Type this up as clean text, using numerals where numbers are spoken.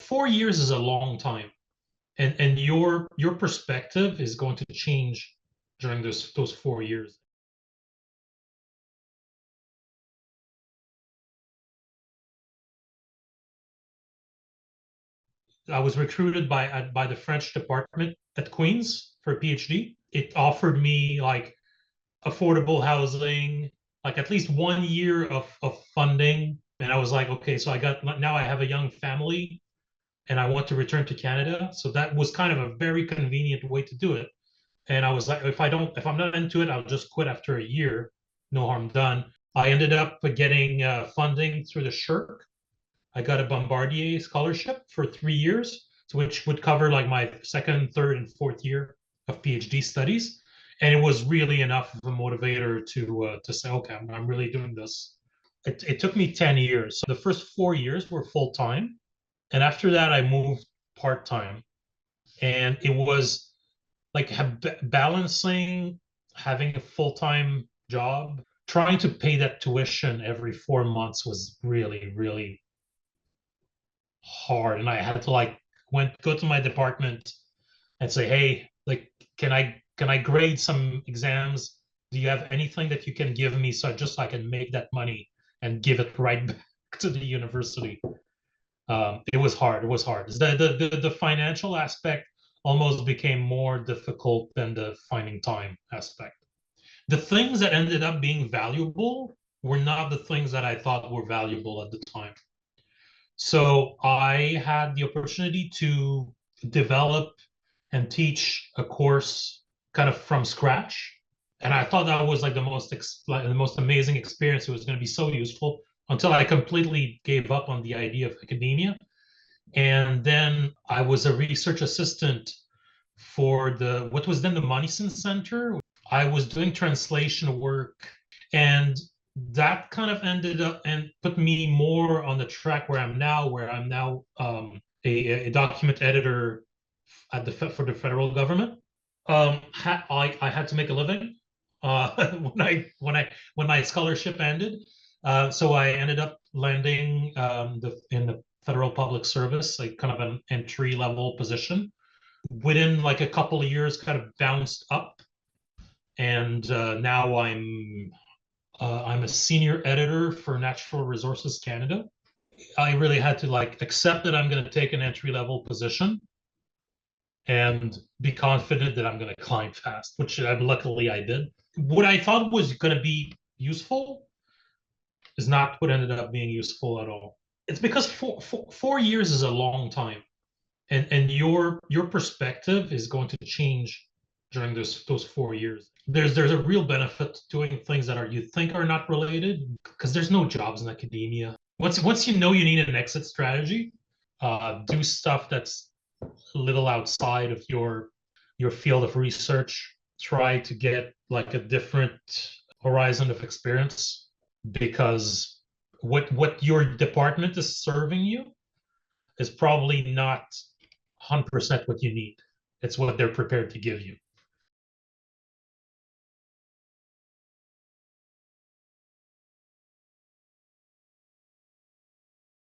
4 years is a long time, and your perspective is going to change during those 4 years. I was recruited by the French department at Queen's for a PhD. It offered me like affordable housing, like at least 1 year of funding. And I was like, okay, so now I have a young family and I want to return to Canada. So that was kind of a very convenient way to do it. And I was like, if I'm not into it, I'll just quit after a year. No harm done. I ended up getting funding through the SHIRK. I got a Bombardier scholarship for 3 years, so which would cover like my second, third, and fourth year of PhD studies. And it was really enough of a motivator to say, okay, I'm really doing this. It took me 10 years. So the first 4 years were full time. And after that, I moved part time. And it was like balancing having a full time job, trying to pay that tuition every 4 months was really, really hard. And I had to like go to my department and say, hey, like, can I grade some exams? Do you have anything that you can give me so I can make that money and give it right back to the university? It was hard. It was hard. The financial aspect almost became more difficult than the finding time aspect. The things that ended up being valuable were not the things that I thought were valuable at the time. So I had the opportunity to develop and teach a course kind of from scratch. And I thought that was like the most amazing experience. It was going to be so useful until I completely gave up on the idea of academia. And then I was a research assistant for what was then the Moneson Center. I was doing translation work, and that kind of ended up and put me more on the track where I'm now a document editor for the federal government. I had to make a living when my scholarship ended. So I ended up landing in the federal public service, like kind of an entry level position. Within like a couple of years, kind of bounced up, and now I'm a senior editor for Natural Resources Canada. I really had to like accept that I'm going to take an entry level position and be confident that I'm going to climb fast, which luckily I did. What I thought was going to be useful is not what ended up being useful at all. It's because 4 years is a long time, and your perspective is going to change during those 4 years. There's a real benefit to doing things that you think are not related, because there's no jobs in academia. Once you know you need an exit strategy, do stuff that's a little outside of your field of research. Try to get like a different horizon of experience, because what your department is serving you is probably not 100% what you need. It's what they're prepared to give you.